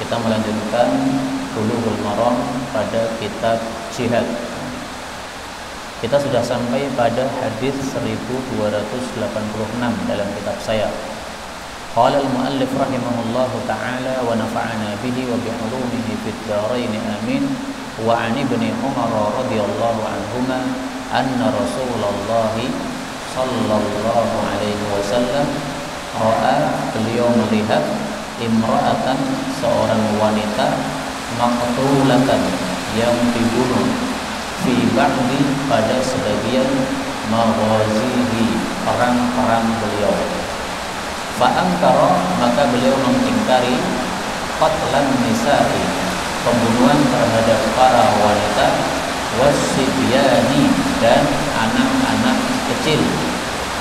Kita melanjutkan Bulughul Maram pada kitab jihad. Kita sudah sampai pada hadis 1286 dalam kitab saya. Qala al-muallif rahimahullahu ta'ala wa nafa'ana bihi wa bi ulumihi fid dharain amin. Wa 'an ibni Umar radhiyallahu anhuma anna Rasulullah sallallahu alaihi wasallam ra'a, beliau melihat imra'atan, seorang wanita, maqtulatan, yang dibunuh, fi ba'di, pada sebagian maghazihi, perang-perang beliau. Fa'angkara, maka beliau mengingkari qatlan nisa'i, pembunuhan terhadap para wanita, wasibyani, dan anak-anak kecil.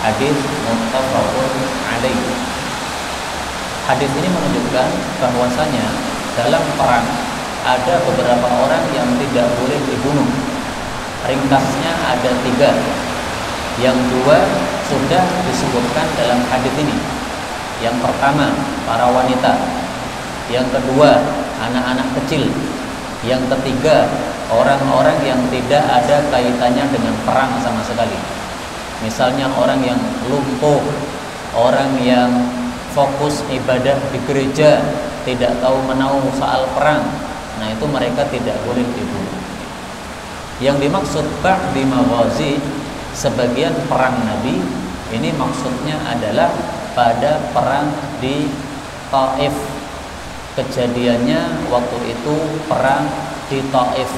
Hadis muttafaqun alaih. Hadis ini menunjukkan bahwasanya dalam perang ada beberapa orang yang tidak boleh dibunuh. Ringkasnya ada 3. Yang 2 sudah disebutkan dalam hadis ini. Yang pertama, para wanita. Yang kedua, anak-anak kecil. Yang ketiga, orang-orang yang tidak ada kaitannya dengan perang sama sekali. Misalnya orang yang lumpuh, orang yang fokus ibadah di gereja, tidak tahu menahu soal perang. Nah, itu mereka tidak boleh dibunuh. Yang dimaksud ba'di maghazi, sebagian perang Nabi, ini maksudnya adalah pada perang di Taif. Kejadiannya waktu itu perang di Taif.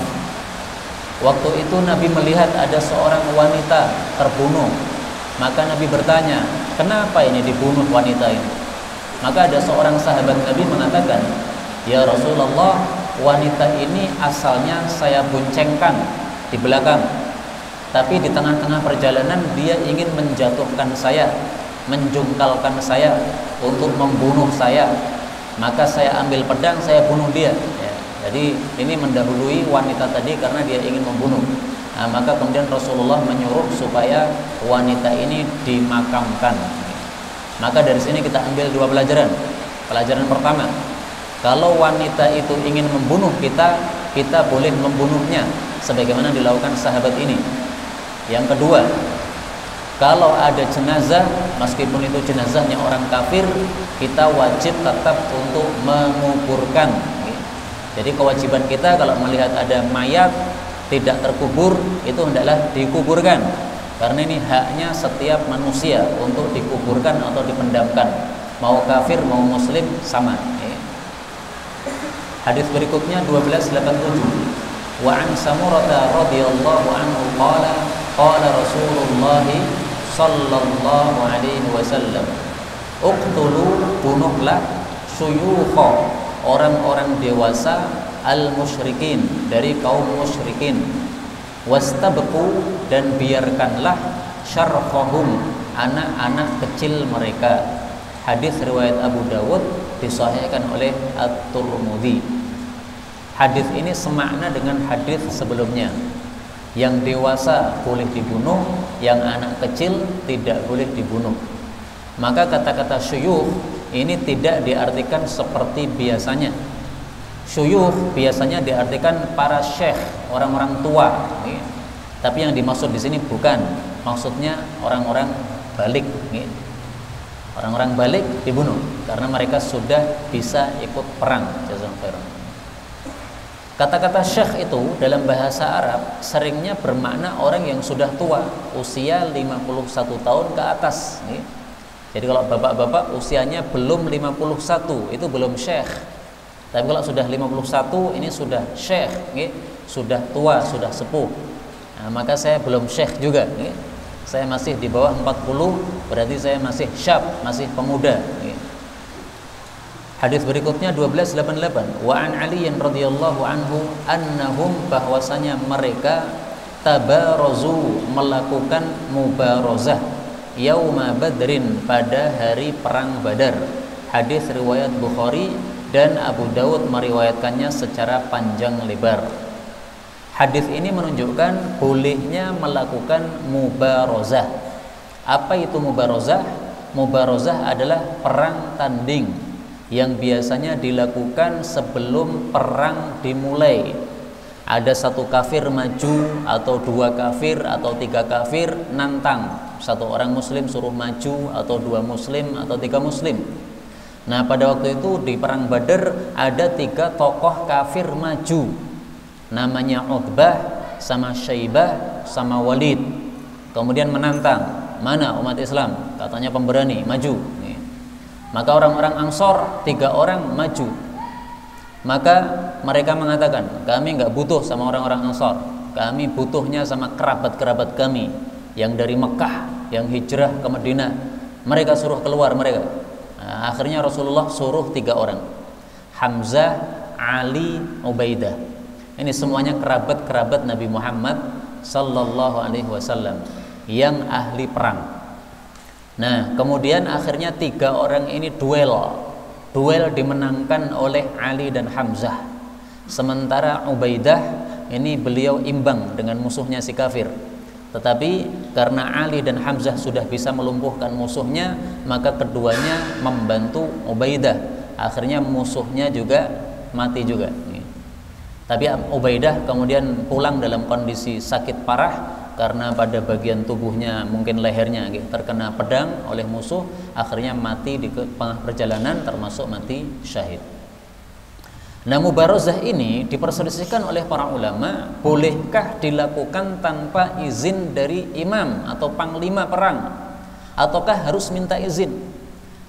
Waktu itu Nabi melihat ada seorang wanita terbunuh. Maka Nabi bertanya, kenapa ini dibunuh wanita ini? Maka ada seorang sahabat Nabi mengatakan, ya Rasulullah, wanita ini asalnya saya boncengkan di belakang, tapi di tengah-tengah perjalanan dia ingin menjatuhkan saya, menjungkalkan saya untuk membunuh saya. Maka saya ambil pedang, saya bunuh dia. Jadi ini mendahului wanita tadi karena dia ingin membunuh. Nah, maka kemudian Rasulullah menyuruh supaya wanita ini dimakamkan. Maka dari sini kita ambil 2 pelajaran. Pelajaran pertama, kalau wanita itu ingin membunuh kita, kita boleh membunuhnya sebagaimana dilakukan sahabat ini. Yang kedua, kalau ada jenazah, meskipun itu jenazahnya orang kafir, kita wajib tetap untuk menguburkan. Jadi kewajiban kita kalau melihat ada mayat tidak terkubur, itu hendaklah dikuburkan. Karena ini haknya setiap manusia untuk dikuburkan atau dipendamkan. Mau kafir, mau muslim, sama. Hadis berikutnya 1287. Wa an Samurata radhiyallahu anhu qala qala Rasulullah sallallahu alaihi wasallam, uqtulu, bunuhlah, syuyukha, orang-orang dewasa, al-musyrikin, dari kaum musyrikin, wastabqu, dan biarkanlah, syarqahum, anak-anak kecil mereka. Hadis riwayat Abu Dawud, disahihkan oleh At-Tirmidzi. Hadis ini semakna dengan hadis sebelumnya. Yang dewasa boleh dibunuh, yang anak kecil tidak boleh dibunuh. Maka kata-kata syuyukh ini tidak diartikan seperti biasanya. Syuyukh biasanya diartikan para syekh, orang-orang tua. Tapi yang dimaksud di sini bukan, maksudnya orang-orang balik. Orang-orang balik dibunuh karena mereka sudah bisa ikut perang. Jazakallahu. Kata-kata syekh itu dalam bahasa Arab seringnya bermakna orang yang sudah tua, usia 51 tahun ke atas. Jadi kalau bapak-bapak usianya belum 51, itu belum syekh. Tapi kalau sudah 51, ini sudah syekh, sudah tua, sudah sepuh. Nah, maka saya belum syekh juga. Saya masih di bawah 40, berarti saya masih syab, masih pemuda. Hadis berikutnya 1288. Wa an Ali radhiyallahu anhu annahum, bahwasanya mereka tabarazu, melakukan mubarazah, yauma badrin, pada hari perang Badar. Hadis riwayat Bukhari dan Abu Dawud meriwayatkannya secara panjang lebar. Hadis ini menunjukkan bolehnya melakukan mubarazah. Apa itu mubarazah? Mubarazah adalah perang tanding yang biasanya dilakukan sebelum perang dimulai. Ada satu kafir maju, atau dua kafir, atau tiga kafir nantang. Satu orang muslim suruh maju, atau dua muslim, atau tiga muslim. Nah, pada waktu itu di perang Badar ada tiga tokoh kafir maju. Namanya Utbah, sama Syaibah, sama Walid. Kemudian menantang, mana umat Islam? Katanya pemberani, maju. Maka orang-orang Ansor, tiga orang maju. Maka mereka mengatakan, kami nggak butuh sama orang-orang Ansor, kami butuhnya sama kerabat-kerabat kami yang dari Mekah, yang hijrah ke Madinah. Mereka suruh keluar mereka. Nah, akhirnya Rasulullah suruh tiga orang, Hamzah, Ali, Ubaidah. Ini semuanya kerabat-kerabat Nabi Muhammad sallallahu alaihi wasallam yang ahli perang. Nah, kemudian akhirnya tiga orang ini duel dimenangkan oleh Ali dan Hamzah. Sementara Ubaidah ini beliau imbang dengan musuhnya si kafir. Tetapi karena Ali dan Hamzah sudah bisa melumpuhkan musuhnya, maka keduanya membantu Ubaidah. Akhirnya musuhnya juga mati juga. Tapi Ubaidah kemudian pulang dalam kondisi sakit parah karena pada bagian tubuhnya, mungkin lehernya terkena pedang oleh musuh, akhirnya mati di tengah perjalanan, termasuk mati syahid. Nah, mubarozah ini diperselisihkan oleh para ulama, bolehkah dilakukan tanpa izin dari imam atau panglima perang, ataukah harus minta izin?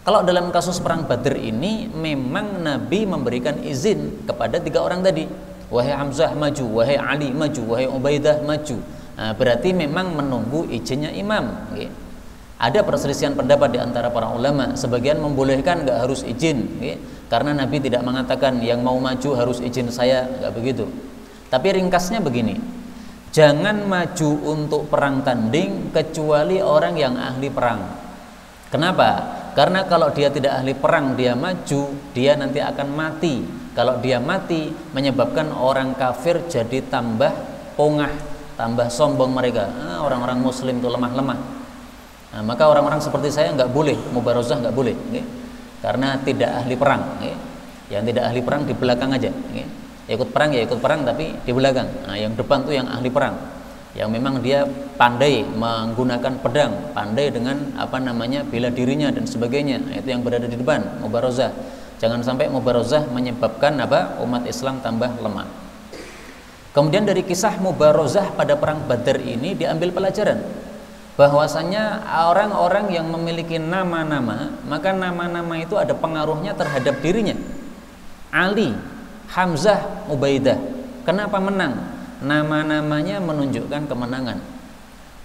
Kalau dalam kasus perang Badr ini memang Nabi memberikan izin kepada tiga orang tadi, wahai Hamzah maju, wahai Ali maju, wahai Ubaidah maju. Nah, berarti memang menunggu izinnya imam. Ada perselisihan pendapat di antara para ulama. Sebagian membolehkan, nggak harus izin, karena Nabi tidak mengatakan yang mau maju harus izin saya, nggak begitu. Tapi ringkasnya begini, jangan maju untuk perang tanding kecuali orang yang ahli perang. Kenapa? Karena kalau dia tidak ahli perang, dia maju, dia nanti akan mati. Kalau dia mati, menyebabkan orang kafir jadi tambah pongah, tambah sombong mereka. Orang-orang muslim itu lemah-lemah. Nah, maka orang-orang seperti saya nggak boleh mubarozah, nggak boleh, karena tidak ahli perang. Yang tidak ahli perang di belakang aja. Ikut perang ya ikut perang, tapi di belakang. Nah, yang depan tuh yang ahli perang, yang memang dia pandai menggunakan pedang, pandai dengan bela dirinya dan sebagainya. Nah, itu yang berada di depan mubarozah. Jangan sampai mubarozah menyebabkan umat Islam tambah lemah. Kemudian dari kisah mubarozah pada perang Badar ini diambil pelajaran bahwasanya orang-orang yang memiliki nama-nama, maka nama-nama itu ada pengaruhnya terhadap dirinya. Ali, Hamzah, Ubaidah, kenapa menang? Nama-namanya menunjukkan kemenangan.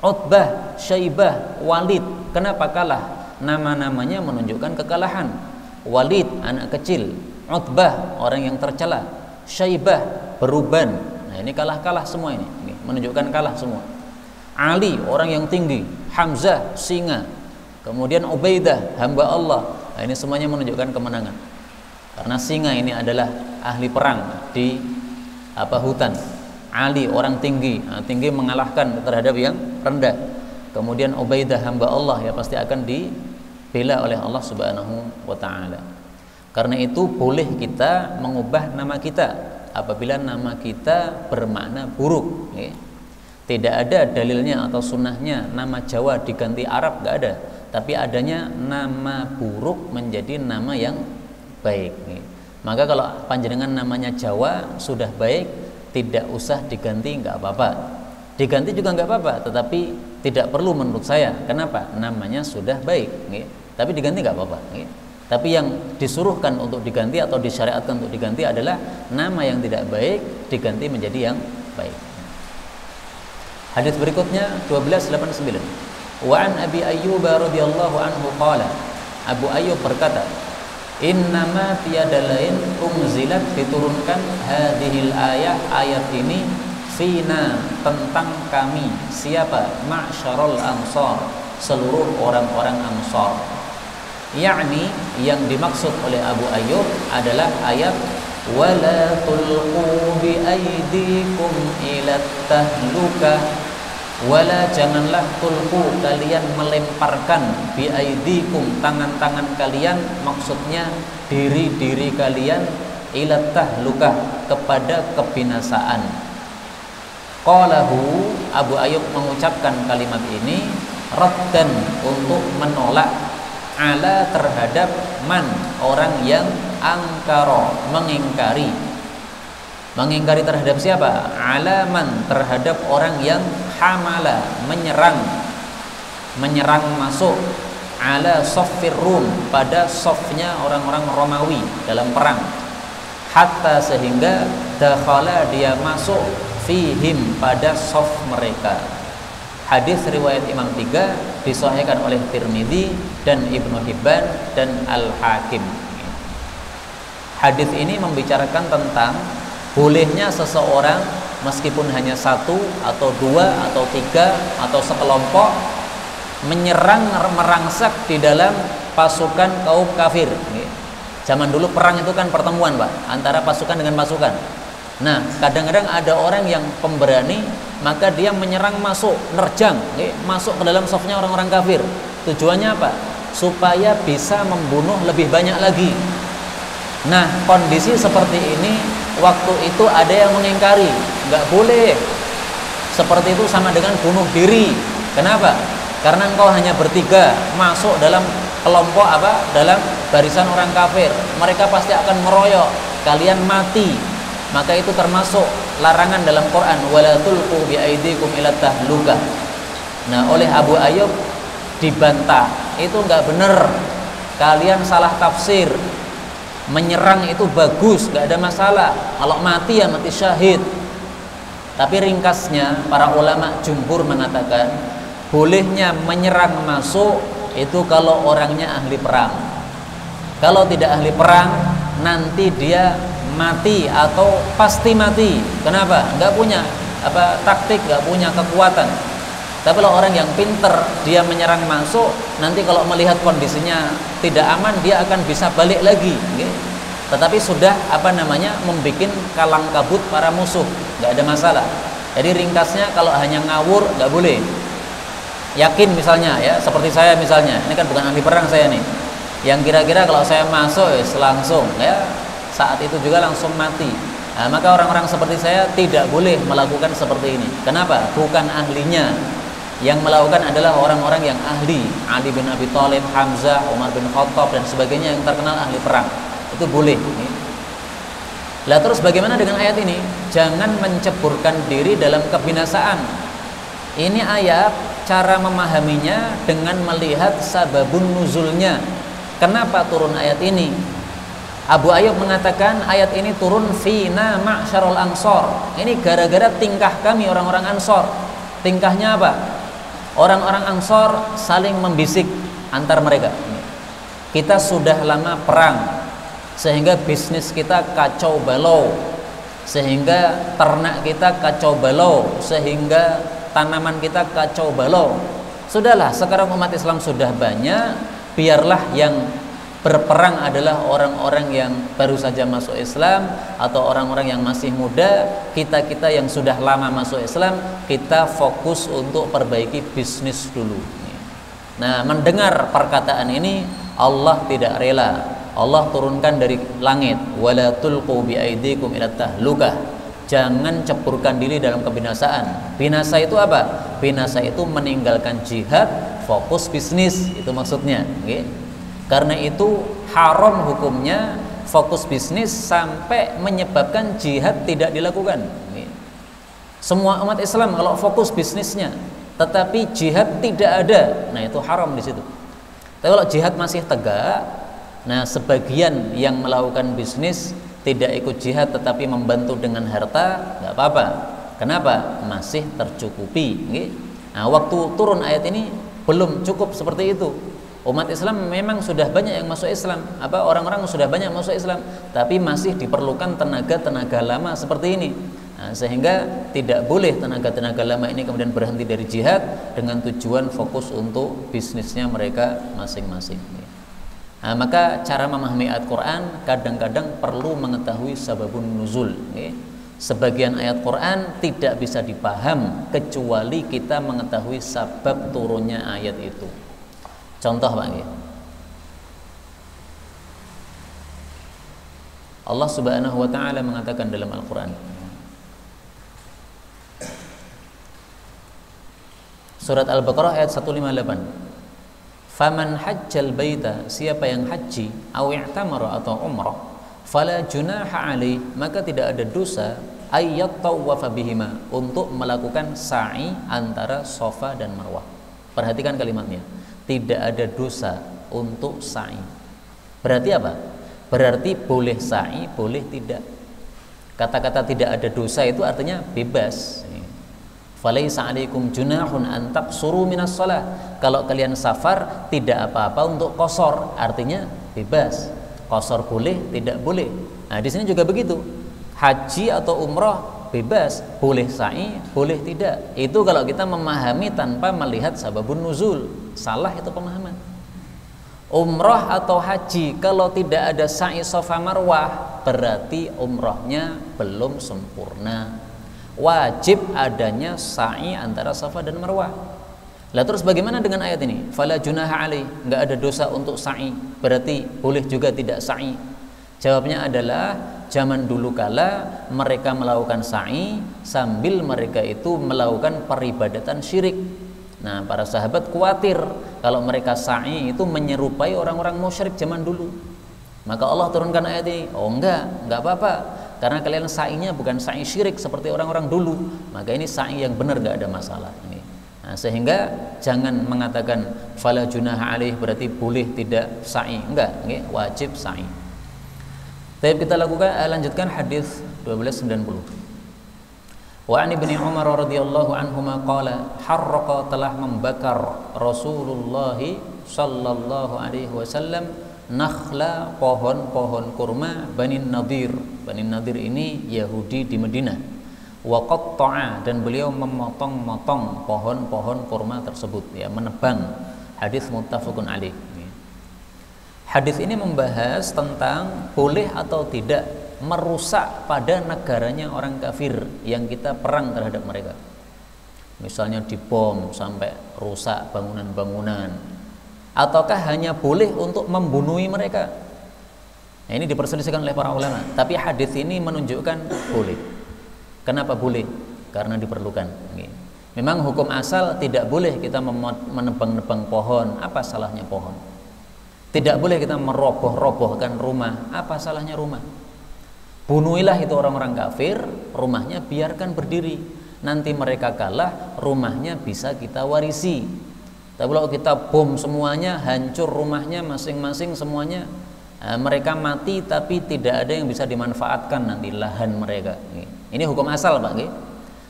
Utbah, Syaibah, Walid, kenapa kalah? Nama-namanya menunjukkan kekalahan. Walid, anak kecil. Utbah, orang yang tercela. Syaibah, beruban. Nah, ini kalah-kalah semua ini menunjukkan kalah semua. Ali, orang yang tinggi. Hamzah, singa. Kemudian Ubaidah, hamba Allah. Nah, ini semuanya menunjukkan kemenangan. Karena singa ini adalah ahli perang di hutan. Ali, orang tinggi. Nah, tinggi mengalahkan terhadap yang rendah. Kemudian Ubaidah, hamba Allah, ya pasti akan dibela oleh Allah Subhanahu wa taala. Karena itu boleh kita mengubah nama kita apabila nama kita bermakna buruk. Tidak ada dalilnya atau sunnahnya nama Jawa diganti Arab, nggak ada. Tapi adanya nama buruk menjadi nama yang baik. Maka kalau panjenengan namanya Jawa sudah baik, tidak usah diganti, nggak apa-apa. Diganti juga nggak apa-apa, tetapi tidak perlu menurut saya. Kenapa? Namanya sudah baik. Tapi diganti nggak apa-apa. Tapi yang disuruhkan untuk diganti atau disyariatkan untuk diganti adalah nama yang tidak baik diganti menjadi yang baik. Hadis berikutnya 1289. Wa an Abi Ayyub radhiyallahu anhu qala, Abu Ayyub berkata, innama tiada lain unzilat diturunkan hadhil ayat ini fina tentang kami. Siapa? Ma'syarul ansar, seluruh orang-orang Ansar. Yakni yang dimaksud oleh Abu Ayyub adalah ayat wala tulqu bi aydikum ila tahlukah Wala janganlah tulqu kalian melemparkan biaidikum tangan-tangan kalian, maksudnya diri-diri kalian, ila tahlukah kepada kebinasaan. Qalahu Abu Ayyub mengucapkan kalimat ini raddan untuk menolak ala terhadap man orang yang angkara mengingkari. Mengingkari terhadap siapa? Alaman terhadap orang yang hamala menyerang masuk ala soffir Rum pada softnya orang-orang Romawi dalam perang, hatta sehingga dakhala dia masuk fihim pada soft mereka. Hadis riwayat Imam 3 disahihkan oleh Tirmidzi dan Ibnu Hibban dan Al-Hakim. Hadis ini membicarakan tentang bolehnya seseorang meskipun hanya satu atau dua atau tiga atau sekelompok menyerang merangsek di dalam pasukan kaum kafir. Zaman dulu perang itu kan pertemuan, Pak, antara pasukan dengan pasukan. Nah, kadang-kadang ada orang yang pemberani, maka dia menyerang masuk, nerjang, masuk ke dalam safnya orang-orang kafir. Tujuannya apa? Supaya bisa membunuh lebih banyak lagi. Nah, kondisi seperti ini waktu itu ada yang mengingkari, nggak boleh. Seperti itu sama dengan bunuh diri. Kenapa? Karena engkau hanya bertiga masuk dalam kelompok dalam barisan orang kafir, mereka pasti akan meroyok, kalian mati. Maka itu termasuk larangan dalam Quran, wala tulqu biaidikum ila tahlukah. Nah, oleh Abu Ayyub dibantah, itu nggak benar, kalian salah tafsir. Menyerang itu bagus, gak ada masalah. Kalau mati ya mati syahid. Tapi ringkasnya para ulama jumhur mengatakan bolehnya menyerang masuk itu kalau orangnya ahli perang. Kalau tidak ahli perang, nanti dia mati atau pasti mati. Kenapa? Gak punya taktik, gak punya kekuatan. Tapi kalau orang yang pinter, dia menyerang masuk, nanti kalau melihat kondisinya tidak aman, dia akan bisa balik lagi. Okay? Tetapi sudah membuat kalang kabut para musuh, nggak ada masalah. Jadi ringkasnya kalau hanya ngawur nggak boleh. Yakin misalnya ya, seperti saya misalnya, ini kan bukan ahli perang saya nih, yang kira-kira kalau saya masuk langsung ya saat itu juga langsung mati. Nah, maka orang-orang seperti saya tidak boleh melakukan seperti ini. Kenapa? Bukan ahlinya. Yang melakukan adalah orang-orang yang ahli, Ali bin Abi Thalib, Hamzah, Umar bin Khattab dan sebagainya yang terkenal ahli perang. Itu boleh. Lah terus bagaimana dengan ayat ini? Jangan menceburkan diri dalam kebinasaan. Ini ayat cara memahaminya dengan melihat sababun nuzulnya. Kenapa turun ayat ini? Abu Ayyub mengatakan ayat ini turun fina ma'syarul ansor. Ini gara-gara tingkah kami orang-orang Ansor. Tingkahnya apa? Orang-orang Ansor saling membisik antar mereka. Kita sudah lama perang, sehingga bisnis kita kacau balau, sehingga ternak kita kacau balau, sehingga tanaman kita kacau balau. Sudahlah, sekarang umat Islam sudah banyak, biarlah yang berperang adalah orang-orang yang baru saja masuk Islam atau orang-orang yang masih muda. Kita-kita yang sudah lama masuk Islam, kita fokus untuk perbaiki bisnis dulu. Nah, mendengar perkataan ini Allah tidak rela. Allah turunkan dari langit, wala tulqu biaidikum ila tahlukah. Jangan ceburkan diri dalam kebinasaan. Binasa itu apa? Binasa itu meninggalkan jihad, fokus bisnis, itu maksudnya. Karena itu haram hukumnya fokus bisnis sampai menyebabkan jihad tidak dilakukan. Semua umat Islam kalau fokus bisnisnya, tetapi jihad tidak ada, nah itu haram di situ. Tapi kalau jihad masih tegak, nah sebagian yang melakukan bisnis tidak ikut jihad tetapi membantu dengan harta, nggak apa-apa. Kenapa? Masih tercukupi. Nah, waktu turun ayat ini belum cukup seperti itu. Umat Islam memang sudah banyak yang masuk Islam, orang-orang sudah banyak masuk Islam, tapi masih diperlukan tenaga-tenaga lama seperti ini. Nah, sehingga tidak boleh tenaga-tenaga lama ini kemudian berhenti dari jihad dengan tujuan fokus untuk bisnisnya mereka masing-masing. Nah, maka cara memahami ayat Quran kadang-kadang perlu mengetahui sababun nuzul. Sebagian ayat Quran tidak bisa dipaham kecuali kita mengetahui sebab turunnya ayat itu. Contoh Pak ya. Allah Subhanahu wa taala mengatakan dalam Al-Qur'an. Surat Al-Baqarah ayat 158. Faman hajjal baita, siapa yang haji aw i'tamara atau umrah, fala junaha alaih, maka tidak ada dosa ayyat tawafa bihima, untuk melakukan sa'i antara Safa dan Marwah. Perhatikan kalimatnya, tidak ada dosa untuk sa'i. Berarti apa? Berarti boleh sa'i, boleh tidak. Kata-kata tidak ada dosa itu artinya bebas. Falaisa alaikum junahun an taqsuru minas shalah. Kalau kalian safar tidak apa-apa untuk qasar, artinya bebas. Qasar boleh, tidak boleh. Nah, di sini juga begitu. Haji atau umrah bebas, boleh sa'i, boleh tidak. Itu kalau kita memahami tanpa melihat sababun nuzul. Salah itu pemahaman. Umrah atau haji kalau tidak ada sa'i Safa Marwah, berarti umrahnya belum sempurna. Wajib adanya sa'i antara Safa dan Marwah. Lah terus bagaimana dengan ayat ini? Fala junaha alaih, enggak ada dosa untuk sa'i. Berarti boleh juga tidak sa'i. Jawabnya adalah zaman dulu kala mereka melakukan sa'i sambil mereka itu melakukan peribadatan syirik. Nah, para sahabat khawatir kalau mereka sa'i itu menyerupai orang-orang musyrik zaman dulu. Maka Allah turunkan ayat ini. Oh enggak apa-apa. Karena kalian sa'inya bukan sa'i syirik seperti orang-orang dulu, maka ini sa'i yang benar, gak ada masalah ini. Nah, sehingga jangan mengatakan fala junaha alaih berarti boleh tidak sa'i. Enggak, wajib sa'i. Tapi kita lanjutkan hadis 1290. Wa an Ibnu Umar radhiyallahu anhuma qala harraqa, telah membakar Rasulullah sallallahu alaihi wasallam nakhla, pohon-pohon kurma Bani Nadir. Bani Nadir ini Yahudi di Madinah. Wa qatta'a, dan beliau memotong-motong pohon-pohon kurma tersebut, ya, menebang. Hadis muttafaqun alaih. Hadis ini membahas tentang boleh atau tidak merusak pada negaranya orang kafir yang kita perang terhadap mereka. Misalnya dibom sampai rusak bangunan-bangunan. Ataukah hanya boleh untuk membunuhi mereka? Nah, ini diperselisihkan oleh para ulama. Tapi hadis ini menunjukkan boleh. Kenapa boleh? Karena diperlukan. Memang hukum asal tidak boleh kita menebang-nebang pohon. Apa salahnya pohon? Tidak boleh kita meroboh-robohkan rumah. Apa salahnya rumah? Bunuhilah itu orang-orang kafir, rumahnya biarkan berdiri. Nanti mereka kalah, rumahnya bisa kita warisi. Tapi kalau kita bom semuanya, hancur rumahnya masing-masing semuanya, mereka mati tapi tidak ada yang bisa dimanfaatkan nanti lahan mereka. Ini hukum asal Pak.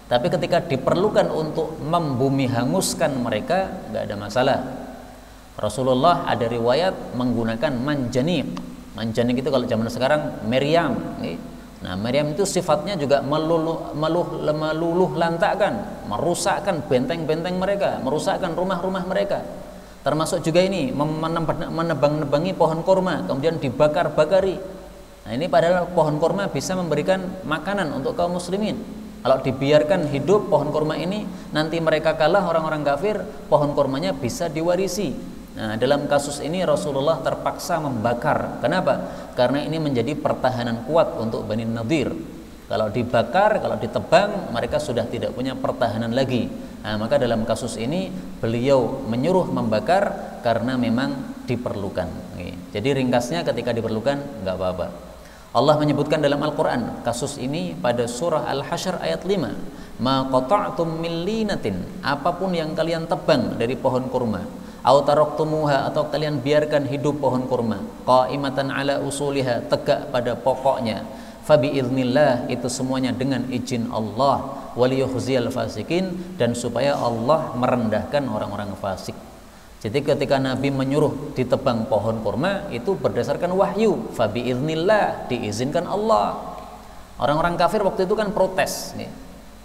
Tapi ketika diperlukan untuk membumi hanguskan mereka, nggak ada masalah. Rasulullah ada riwayat menggunakan manjanik. Manjanik itu kalau zaman sekarang meriam. Nah, meriam itu sifatnya juga meluluh lantakkan, merusakkan benteng-benteng mereka, merusakkan rumah-rumah mereka. Termasuk juga ini menebang-nebangi pohon kurma kemudian dibakar-bakari. Nah, ini padahal pohon kurma bisa memberikan makanan untuk kaum muslimin. Kalau dibiarkan hidup pohon kurma ini, nanti mereka kalah orang-orang kafir, pohon kurmanya bisa diwarisi. Nah, dalam kasus ini Rasulullah terpaksa membakar. Kenapa? Karena ini menjadi pertahanan kuat untuk Bani Nadir. Kalau dibakar, kalau ditebang, mereka sudah tidak punya pertahanan lagi. Nah, maka dalam kasus ini beliau menyuruh membakar karena memang diperlukan. Jadi ringkasnya ketika diperlukan nggak apa-apa. Allah menyebutkan dalam Al-Quran kasus ini pada surah Al-Hasyr ayat 5. Ma qata'tum min linatin, apapun yang kalian tebang dari pohon kurma, au taraktumuha, atau kalian biarkan hidup pohon kurma, qaimatan ala usuliha, tegak pada pokoknya, fa biiznillah, itu semuanya dengan izin Allah, waliyukhziyal fasikin, dan supaya Allah merendahkan orang-orang fasik. Jadi ketika Nabi menyuruh ditebang pohon kurma itu berdasarkan wahyu, fa biiznillah, diizinkan Allah. Orang-orang kafir waktu itu kan protes nih.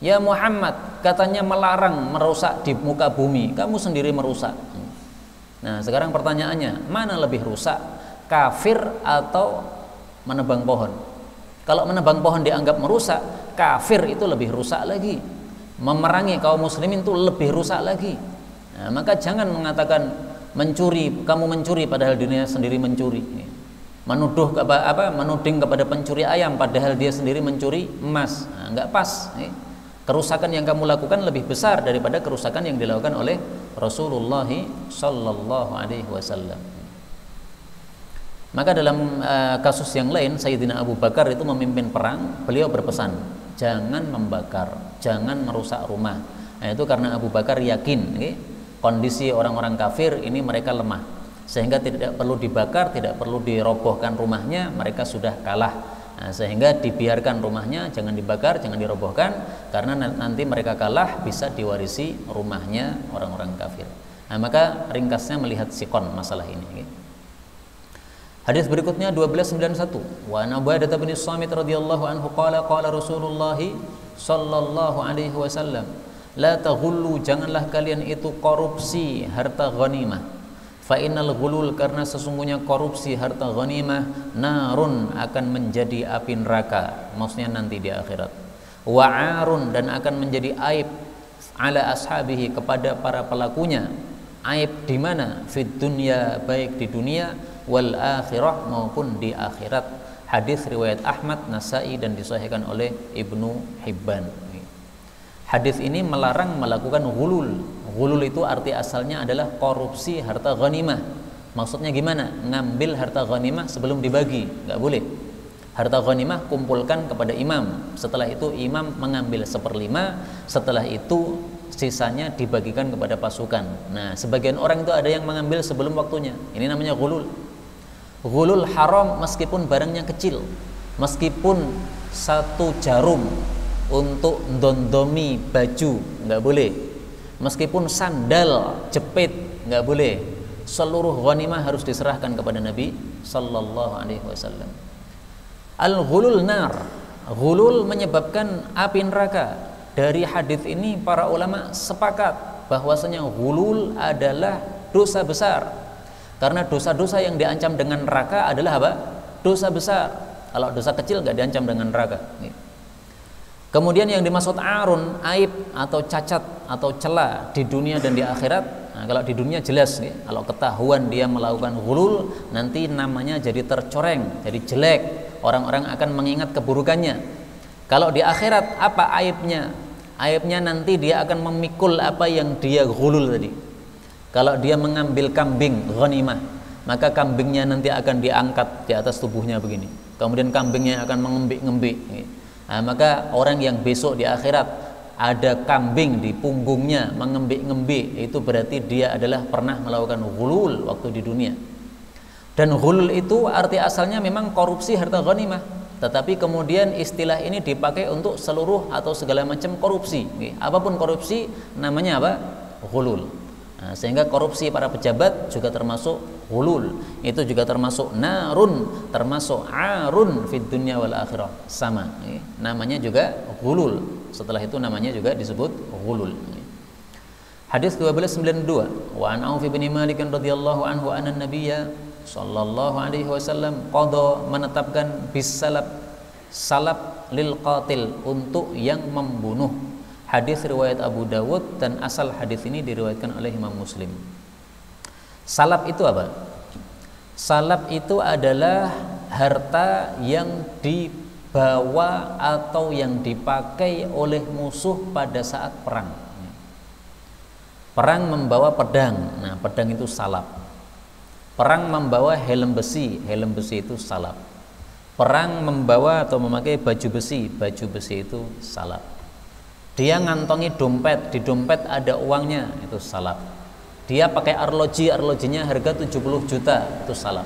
Ya Muhammad, katanya melarang merusak di muka bumi, kamu sendiri merusak. Nah, sekarang pertanyaannya, mana lebih rusak, kafir atau menebang pohon? Kalau menebang pohon dianggap merusak, kafir itu lebih rusak lagi. Memerangi kaum muslimin itu lebih rusak lagi. Nah, maka jangan mengatakan kamu mencuri padahal dirinya sendiri mencuri. Menuding kepada pencuri ayam padahal dia sendiri mencuri emas. Nah, enggak pas. Kerusakan yang kamu lakukan lebih besar daripada kerusakan yang dilakukan oleh Rasulullah sallallahu alaihi wasallam. Maka dalam kasus yang lain, Sayyidina Abu Bakar itu memimpin perang, beliau berpesan, jangan membakar, jangan merusak rumah. Nah, itu karena Abu Bakar yakin kondisi orang-orang kafir ini mereka lemah, sehingga tidak perlu dibakar, tidak perlu dirobohkan rumahnya, mereka sudah kalah. Nah, sehingga dibiarkan rumahnya, jangan dibakar, jangan dirobohkan, karena nanti mereka kalah, bisa diwarisi rumahnya orang-orang kafir. Nah, maka ringkasnya melihat sikon masalah ini. Hadis berikutnya 1291. Wa an Ubadah bin Samit radhiyallahu anhu qala qala Rasulullah sallallahu alaihi wasallam, la taghullu, janganlah kalian itu korupsi harta ghanimah. Fa innal ghulul, karena sesungguhnya korupsi harta ghanimah narun, akan menjadi api neraka, maksudnya nanti di akhirat. Wa arun, dan akan menjadi aib ala ashabihi, kepada para pelakunya. Aib di mana? Fid dunya, baik di dunia, wal akhirah, maupun di akhirat. Hadis riwayat Ahmad, Nasai, dan disahihkan oleh Ibnu Hibban. Hadis ini melarang melakukan ghulul. Ghulul itu arti asalnya adalah korupsi harta ghanimah. Maksudnya gimana? Ngambil harta ghanimah sebelum dibagi, nggak boleh. Harta ghanimah kumpulkan kepada imam, setelah itu imam mengambil 1/5, setelah itu sisanya dibagikan kepada pasukan. Nah, sebagian orang itu ada yang mengambil sebelum waktunya. Ini namanya ghulul. Ghulul haram meskipun barangnya kecil, meskipun 1 jarum untuk ndondomi baju nggak boleh, meskipun sandal jepit nggak boleh. Seluruh ghanimah harus diserahkan kepada Nabi sallallahu alaihi wasallam. Al-ghulul nar, ghulul menyebabkan api neraka. Dari hadis ini para ulama sepakat bahwasanya ghulul adalah dosa besar. Karena dosa-dosa yang diancam dengan neraka adalah apa? Dosa besar. Kalau dosa kecil nggak diancam dengan neraka. Kemudian yang dimaksud arun, aib atau cacat atau celah di dunia dan di akhirat. Nah, kalau di dunia jelas, kalau ketahuan dia melakukan ghulul, nanti namanya jadi tercoreng, jadi jelek. Orang-orang akan mengingat keburukannya. Kalau di akhirat apa aibnya? Aibnya nanti dia akan memikul apa yang dia ghulul tadi. Kalau dia mengambil kambing ghanimah, maka kambingnya nanti akan diangkat di atas tubuhnya begini. Kemudian kambingnya akan mengembik-ngembik. Nah, maka orang yang besok di akhirat ada kambing di punggungnya mengembik-ngembik, itu berarti dia adalah pernah melakukan ghulul waktu di dunia. Dan ghulul itu arti asalnya memang korupsi harta ghanimah. Tetapi kemudian istilah ini dipakai untuk seluruh atau segala macam korupsi. Apapun korupsi namanya apa? Ghulul. Nah, sehingga korupsi para pejabat juga termasuk ghulul. Itu juga termasuk narun, termasuk arun fid dunya wal akhirah. Sama. Namanya juga ghulul. Setelah itu namanya juga disebut ghulul. Hadis 1292. Wa an Auf bin Malik radhiyallahu anhu anna nabiyya sallallahu alaihi wasallam qada, menetapkan bisalab, salab lil qatil, untuk yang membunuh. Hadis riwayat Abu Dawud, dan asal hadis ini diriwayatkan oleh Imam Muslim. Salab itu apa? Salab itu adalah harta yang dibawa atau yang dipakai oleh musuh pada saat perang. Perang membawa pedang. Nah, pedang itu salab. Perang membawa helm besi itu salab. Perang membawa atau memakai baju besi itu salab. Dia ngantongi dompet, di dompet ada uangnya, itu salab. Dia pakai arlojinya harga 70 juta, itu salab.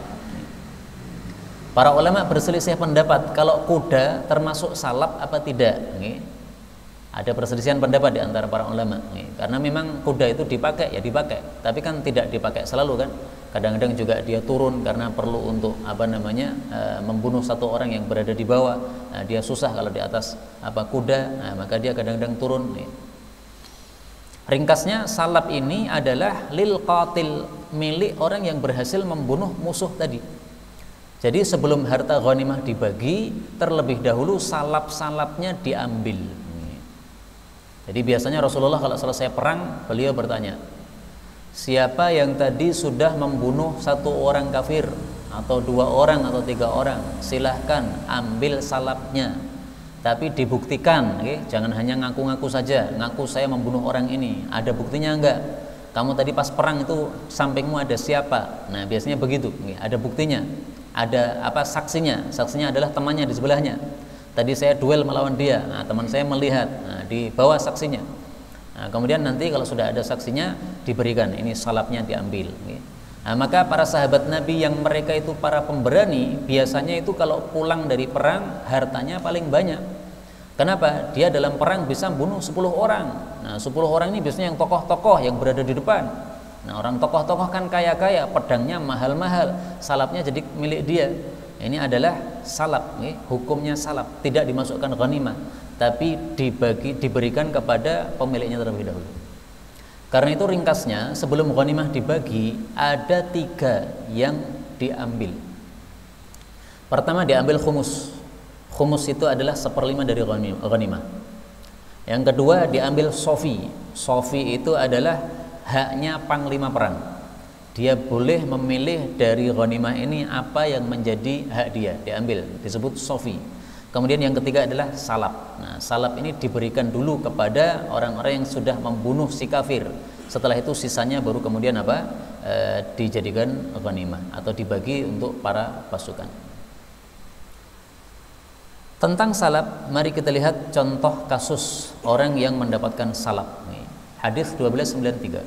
Para ulama berselisih pendapat kalau kuda termasuk salab apa tidak. Ada perselisihan pendapat di antara para ulama. Karena memang kuda itu dipakai, tapi kan tidak dipakai selalu kan. Kadang-kadang juga dia turun karena perlu untuk membunuh satu orang yang berada di bawah. Nah, dia susah kalau di atas kuda, maka dia kadang-kadang turun. Ringkasnya, salab ini adalah lil qatil, milik orang yang berhasil membunuh musuh tadi. Jadi sebelum harta ghanimah dibagi, terlebih dahulu salap-salapnya diambil. Jadi biasanya Rasulullah kalau selesai perang, beliau bertanya, siapa yang tadi sudah membunuh 1 orang kafir, atau 2 orang atau 3 orang, silahkan ambil salapnya. Tapi dibuktikan, jangan hanya ngaku-ngaku saja, ngaku saya membunuh orang ini, ada buktinya enggak? Kamu tadi pas perang itu sampingmu ada siapa? Nah biasanya begitu, ada buktinya, ada apa saksinya? Saksinya adalah temannya di sebelahnya. Tadi saya duel melawan dia, nah, teman saya melihat, nah, dibawa saksinya. Nah, kemudian nanti kalau sudah ada saksinya diberikan, ini salapnya diambil. Nah, maka para sahabat Nabi yang mereka itu para pemberani, biasanya itu kalau pulang dari perang hartanya paling banyak. Kenapa? Dia dalam perang bisa bunuh 10 orang. Nah 10 orang ini biasanya yang tokoh-tokoh yang berada di depan. Nah orang tokoh-tokoh kan kaya-kaya, pedangnya mahal-mahal, salapnya jadi milik dia. Ini adalah salap, hukumnya salap, tidak dimasukkan ghanimah, tapi diberikan kepada pemiliknya terlebih dahulu. Karena itu ringkasnya, sebelum ghanimah dibagi ada 3 yang diambil. Pertama diambil khumus. Khumus itu adalah 1/5 dari ghanimah. Yang kedua diambil sofi. Sofi itu adalah haknya panglima perang. Dia boleh memilih dari ghanimah ini apa yang menjadi hak dia, diambil, disebut sofi. Kemudian yang ketiga adalah salap. Nah, salap ini diberikan dulu kepada orang-orang yang sudah membunuh si kafir. Setelah itu sisanya baru kemudian apa? Dijadikan ghanimah atau dibagi untuk para pasukan. Tentang salap, mari kita lihat contoh kasus orang yang mendapatkan salap. Hadis 1293.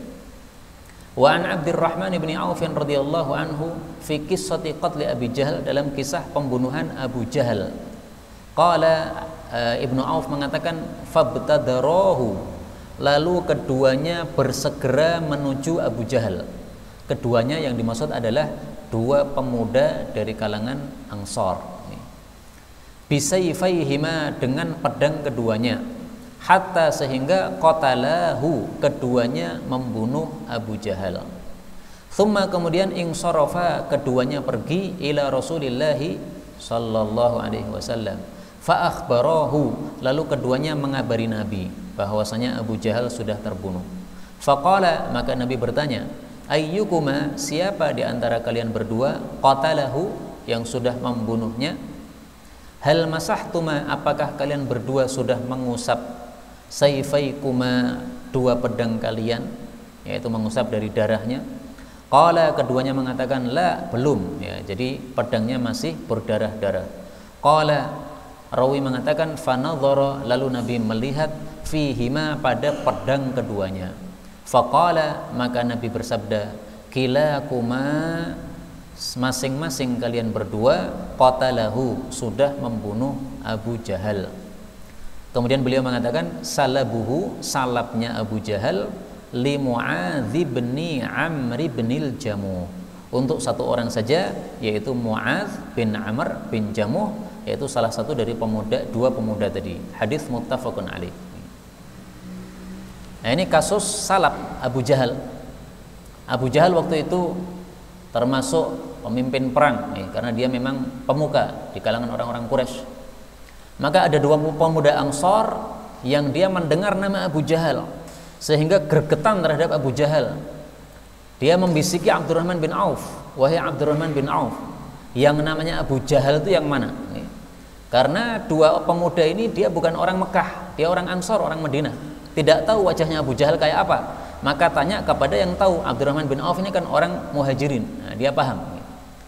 Wa an Abdurrahman bin Auf radhiyallahu anhu fi qissati qatl Abi Jahal, dalam kisah pembunuhan Abu Jahal. Qala Ibnu Auf mengatakan fabtadarahu, lalu keduanya bersegera menuju Abu Jahal. Keduanya yang dimaksud adalah 2 pemuda dari kalangan Ansar. Bisayfaihima, dengan pedang keduanya, hatta sehingga qatalahu, keduanya membunuh Abu Jahal. Thumma kemudian insarafa, keduanya pergi ila Rasulillahi sallallahu alaihi wasallam. Fa akhbarahu, lalu keduanya mengabari Nabi bahwasanya Abu Jahal sudah terbunuh. Faqala, maka Nabi bertanya, ayyukuma, siapa di antara kalian berdua, qatalahu, yang sudah membunuhnya? Hal masahtuma, apakah kalian berdua sudah mengusap sayfaikuma, 2 pedang kalian, yaitu mengusap dari darahnya? Qala, keduanya mengatakan la, belum, ya, jadi pedangnya masih berdarah-darah. Qala, rawi mengatakan fanadhara, lalu Nabi melihat fihima, pada pedang keduanya. Faqala, maka Nabi bersabda, kilakuma, masing-masing kalian berdua qatalahu, sudah membunuh Abu Jahal. Kemudian beliau mengatakan salabuhu, salabnya Abu Jahal, li Mu'adz bin Amr bin Jamuh, untuk 1 orang saja, yaitu Mu'adz bin Amr bin Jamuh, yaitu salah satu dari 2 pemuda tadi. Hadis muttafaqun alaih. Nah, ini kasus salab Abu Jahal. Abu Jahal waktu itu termasuk pemimpin perang, karena dia memang pemuka di kalangan orang-orang Quraisy. Maka ada 2 pemuda Ansar yang dia mendengar nama Abu Jahal sehingga gregetan terhadap Abu Jahal. Dia membisiki Abdurrahman bin Auf, wahai Abdurrahman bin Auf, yang namanya Abu Jahal itu yang mana? Karena 2 pemuda ini dia bukan orang Mekah, dia orang Ansar, orang Madinah, tidak tahu wajahnya Abu Jahal kayak apa. Maka tanya kepada yang tahu. Abdurrahman bin Auf ini kan orang Muhajirin, nah, dia paham.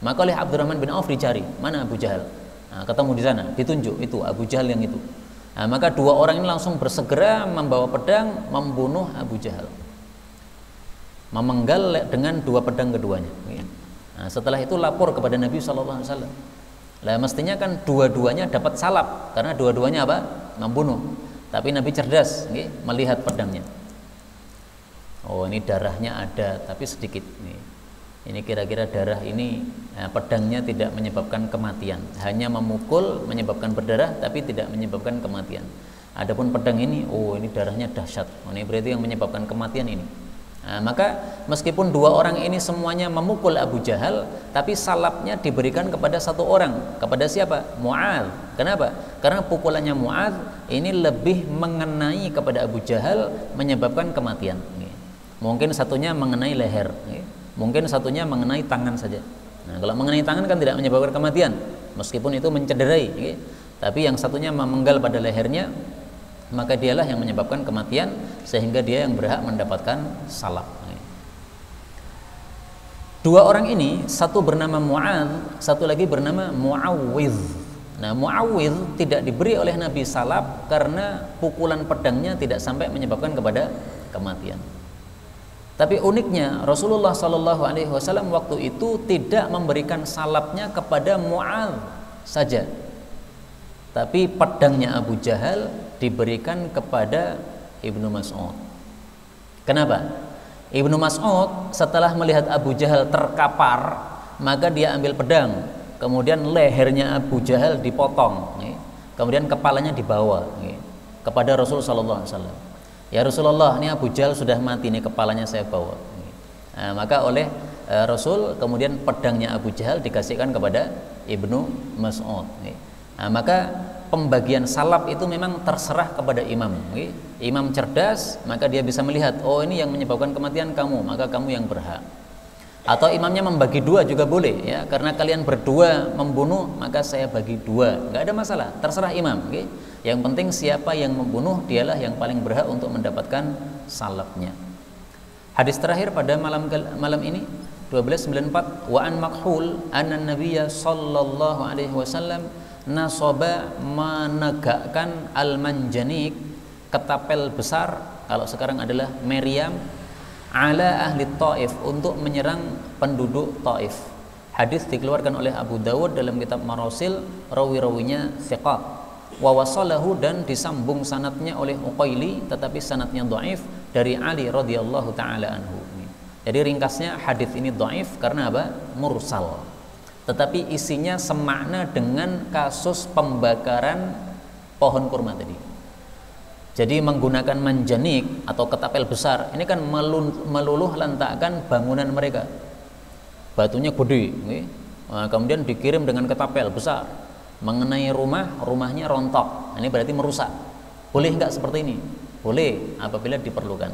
Maka oleh Abdurrahman bin Auf dicari, mana Abu Jahal? Nah, ketemu di sana, ditunjuk, itu Abu Jahal yang itu. Nah, maka 2 orang ini langsung bersegera membawa pedang membunuh Abu Jahal, memenggal dengan 2 pedang keduanya. Nah, setelah itu lapor kepada Nabi SAW. Lah mestinya kan dua-duanya dapat salap, karena dua-duanya apa? Membunuh. Tapi Nabi cerdas, melihat pedangnya. Oh, ini darahnya ada tapi sedikit nih. Ini kira-kira darah ini, pedangnya tidak menyebabkan kematian, hanya memukul menyebabkan berdarah tapi tidak menyebabkan kematian. Adapun pedang ini, oh ini darahnya dahsyat. Oh, ini berarti yang menyebabkan kematian ini. Nah, maka meskipun dua orang ini semuanya memukul Abu Jahal, tapi salapnya diberikan kepada satu orang. Kepada siapa? Mu'adz. Kenapa? Karena pukulannya Mu'adz ini lebih mengenai kepada Abu Jahal, menyebabkan kematian. Mungkin satunya mengenai leher, mungkin satunya mengenai tangan saja. Nah, kalau mengenai tangan kan tidak menyebabkan kematian, meskipun itu mencederai. Tapi yang satunya memenggal pada lehernya, maka dialah yang menyebabkan kematian, sehingga dia yang berhak mendapatkan salab. Dua orang ini, satu bernama Mu'adz, satu lagi bernama Mu'awwidz. Nah, Mu'awwidz tidak diberi oleh Nabi salab karena pukulan pedangnya tidak sampai menyebabkan kepada kematian. Tapi uniknya Rasulullah SAW waktu itu tidak memberikan salabnya kepada Mu'adz saja, tapi pedangnya Abu Jahal diberikan kepada Ibnu Mas'ud. Kenapa? Ibnu Mas'ud setelah melihat Abu Jahal terkapar, maka dia ambil pedang, kemudian lehernya Abu Jahal dipotong, kemudian kepalanya dibawa kepada Rasul sallallahu alaihi wasallam. Ya Rasulullah, ini Abu Jahal sudah mati, ini kepalanya saya bawa. Nah, maka oleh Rasul kemudian pedangnya Abu Jahal dikasihkan kepada Ibnu Mas'ud. Nah, maka pembagian salab itu memang terserah kepada imam. Imam cerdas, maka dia bisa melihat, oh ini yang menyebabkan kematian kamu, maka kamu yang berhak. Atau imamnya membagi dua juga boleh, ya, karena kalian berdua membunuh, maka saya bagi dua, nggak ada masalah, terserah imam. Yang penting siapa yang membunuh, dialah yang paling berhak untuk mendapatkan salabnya. Hadis terakhir pada malam ini 1294, wa an Makhul anna Nabiyya sallallahu alaihi wasallam nasaba, menegakkan al-manjanik, ketapel besar, kalau sekarang adalah meriam, ala ahli Taif, untuk menyerang penduduk Taif. Hadis dikeluarkan oleh Abu Dawud dalam kitab Marasil, rawi-rawinya thiqat, wa wasalahu, dan disambung sanadnya oleh Uqaili, tetapi sanadnya dhaif dari Ali radhiyallahu taala anhu. Jadi ringkasnya hadis ini dhaif karena apa? Mursal. Tetapi isinya semakna dengan kasus pembakaran pohon kurma tadi. Jadi menggunakan manjanik atau ketapel besar, ini kan meluluh lantakkan bangunan mereka. Batunya gede, nah, kemudian dikirim dengan ketapel besar mengenai rumahnya rontok. Ini berarti merusak. Boleh nggak seperti ini? Boleh apabila diperlukan.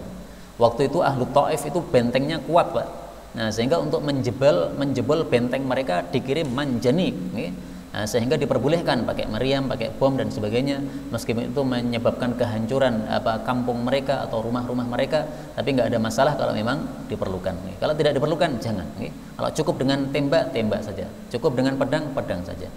Waktu itu ahlu Taif itu bentengnya kuat, Pak. Nah, sehingga untuk menjebol benteng mereka dikirim manjanik, nah, sehingga diperbolehkan pakai meriam, pakai bom dan sebagainya, meskipun itu menyebabkan kehancuran kampung mereka atau rumah-rumah mereka, tapi nggak ada masalah kalau memang diperlukan. Kalau tidak diperlukan jangan. Kalau cukup dengan tembak saja, cukup dengan pedang saja.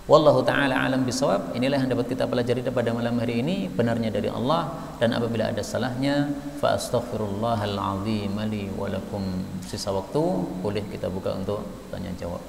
Wallahu ta'ala alam bisawab. Inilah yang dapat kita pelajari pada malam hari ini, benarnya dari Allah, dan apabila ada salahnya fa astaghfirullahal azim li wa lakum. Sisa waktu boleh kita buka untuk tanya jawab.